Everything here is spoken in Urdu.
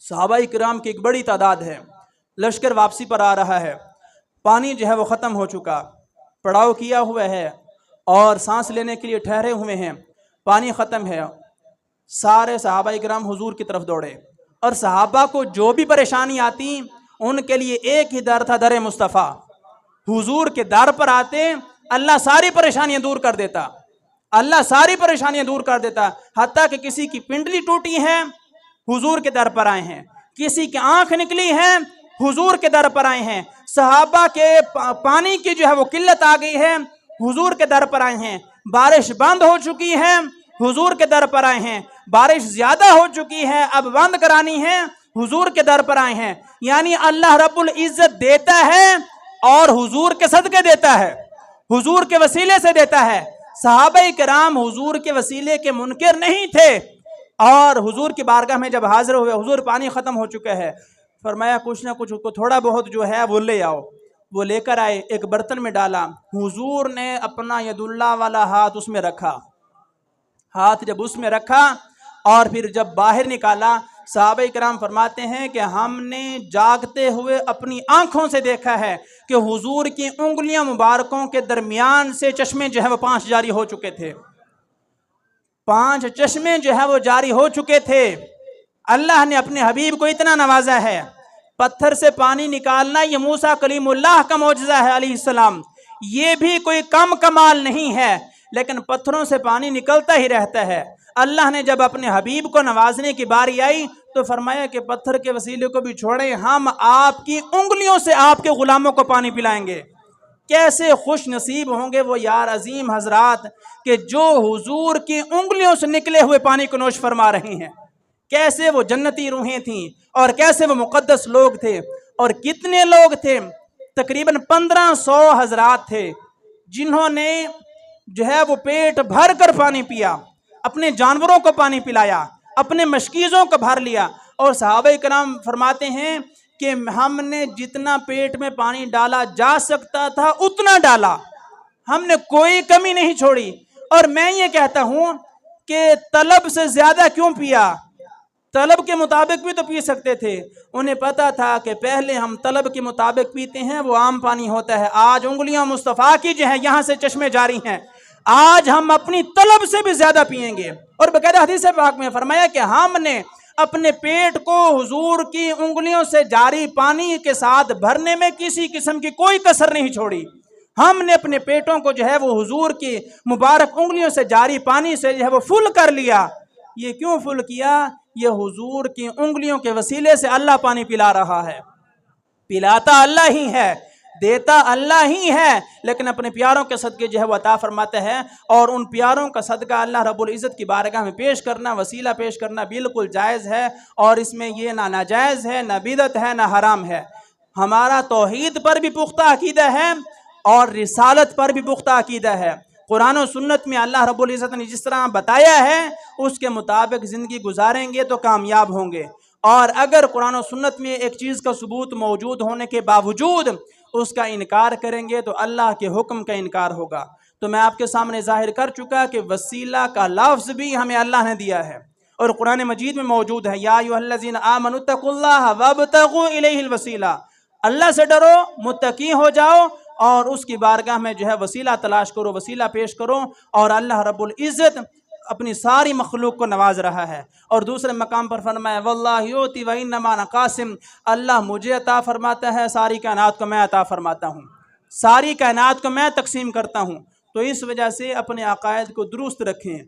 صحابہ کرام کی ایک بڑی تعداد ہے، لشکر واپسی پر آ رہا ہے، پانی جو ہے وہ ختم ہو چکا، پڑاؤ کیا ہوا ہے اور سانس لینے کے لیے ٹھہرے ہوئے ہیں، پانی ختم ہے۔ سارے صحابہ کرام حضور کی طرف دوڑے، اور صحابہ کو جو بھی پریشانی آتی ان کے لیے ایک ہی در تھا، در مصطفیٰ۔ حضور کے در پر آتے، اللہ ساری پریشانیاں دور کر دیتا، اللہ ساری پریشانیاں دور کر دیتا۔ حتیٰ کہ کسی کی پنڈلی ٹوٹی ہے، حضور کے در پر آئے ہیں، کسی کی آنکھ نکلی ہے، حضور کے در پر آئے ہیں، صحابہ کے پانی کی جو ہے وہ قلت آ گئی ہے، حضور کے در پر آئے ہیں، بارش بند ہو چکی ہے، حضور کے در پر آئے ہیں، بارش زیادہ ہو چکی ہے، اب بند کرانی ہے، حضور کے در پر آئے ہیں۔ یعنی اللہ رب العزت دیتا ہے اور حضور کے صدقے دیتا ہے، حضور کے وسیلے سے دیتا ہے۔ صحابہ کرام حضور کے وسیلے کے منکر نہیں تھے، اور حضور کی بارگاہ میں جب حاضر ہوئے، حضور پانی ختم ہو چکا ہے، فرمایا کچھ نہ کچھ کو تھوڑا بہت جو ہے وہ لے آؤ۔ وہ لے کر آئے، ایک برتن میں ڈالا، حضور نے اپنا ید اللہ والا ہاتھ اس میں رکھا، ہاتھ جب اس میں رکھا اور پھر جب باہر نکالا، صحابہ کرام فرماتے ہیں کہ ہم نے جاگتے ہوئے اپنی آنکھوں سے دیکھا ہے کہ حضور کی انگلیاں مبارکوں کے درمیان سے چشمے جو ہے وہ 5 جاری ہو چکے تھے، 5 چشمے جو ہے وہ جاری ہو چکے تھے۔ اللہ نے اپنے حبیب کو اتنا نوازا ہے، پتھر سے پانی نکالنا یہ موسیٰ کلیم اللہ کا معجزہ ہے علیہ السلام، یہ بھی کوئی کم کمال نہیں ہے، لیکن پتھروں سے پانی نکلتا ہی رہتا ہے۔ اللہ نے جب اپنے حبیب کو نوازنے کی باری آئی تو فرمایا کہ پتھر کے وسیلے کو بھی چھوڑیں، ہم آپ کی انگلیوں سے آپ کے غلاموں کو پانی پلائیں گے۔ کیسے خوش نصیب ہوں گے وہ یار عظیم حضرات کہ جو حضور کی انگلیوں سے نکلے ہوئے پانی کو نوش فرما رہے ہیں۔ کیسے وہ جنتی روحیں تھیں اور کیسے وہ مقدس لوگ تھے، اور کتنے لوگ تھے، تقریباً 1500 حضرات تھے جنہوں نے جو ہے وہ پیٹ بھر کر پانی پیا، اپنے جانوروں کو پانی پلایا، اپنے مشکیزوں کو بھر لیا۔ اور صحابہ کرام فرماتے ہیں کہ ہم نے جتنا پیٹ میں پانی ڈالا جا سکتا تھا اتنا ڈالا، ہم نے کوئی کمی نہیں چھوڑی۔ اور میں یہ کہتا ہوں کہ طلب سے زیادہ کیوں پیا، طلب کے مطابق بھی تو پی سکتے تھے۔ انہیں پتا تھا کہ پہلے ہم طلب کے مطابق پیتے ہیں وہ عام پانی ہوتا ہے، آج انگلیاں مصطفیٰ کی جو ہے یہاں سے چشمے جاری ہیں، آج ہم اپنی طلب سے بھی زیادہ پئیں گے۔ اور باقاعدہ حدیث پاک میں فرمایا کہ ہم نے اپنے پیٹ کو حضور کی انگلیوں سے جاری پانی کے ساتھ بھرنے میں کسی قسم کی کوئی کسر نہیں چھوڑی، ہم نے اپنے پیٹوں کو جو ہے وہ حضور کی مبارک انگلیوں سے جاری پانی سے جو ہے وہ فل کر لیا۔ یہ کیوں فل کیا؟ یہ حضور کی انگلیوں کے وسیلے سے اللہ پانی پلا رہا ہے، پلاتا اللہ ہی ہے، دیتا اللہ ہی ہے، لیکن اپنے پیاروں کے صدقے جو ہے وہ عطا فرماتا ہے۔ اور ان پیاروں کا صدقہ اللہ رب العزت کی بارگاہ میں پیش کرنا، وسیلہ پیش کرنا بالکل جائز ہے، اور اس میں یہ نہ ناجائز ہے، نہ بدعت ہے، نہ حرام ہے۔ ہمارا توحید پر بھی پختہ عقیدہ ہے اور رسالت پر بھی پختہ عقیدہ ہے۔ قرآن و سنت میں اللہ رب العزت نے جس طرح بتایا ہے اس کے مطابق زندگی گزاریں گے تو کامیاب ہوں گے، اور اگر قرآن و سنت میں ایک چیز کا ثبوت موجود ہونے کے باوجود اس کا انکار کریں گے تو اللہ کے حکم کا انکار ہوگا۔ تو میں آپ کے سامنے ظاہر کر چکا کہ وسیلہ کا لفظ بھی ہمیں اللہ نے دیا ہے اور قرآن مجید میں موجود ہے، یا ایھا الذین آمنوا اتقوا اللہ وابتغوا الیہ الوسیلہ، اللہ سے ڈرو، متقی ہو جاؤ اور اس کی بارگاہ میں جو ہے وسیلہ تلاش کرو، وسیلہ پیش کرو، اور اللہ رب العزت اپنی ساری مخلوق کو نواز رہا ہے۔ اور دوسرے مقام پر فرمایا واللہ یؤتی وانما انا قاسم، اللہ مجھے عطا فرماتا ہے، ساری کائنات کو میں عطا فرماتا ہوں، ساری کائنات کو میں تقسیم کرتا ہوں۔ تو اس وجہ سے اپنے عقائد کو درست رکھیں۔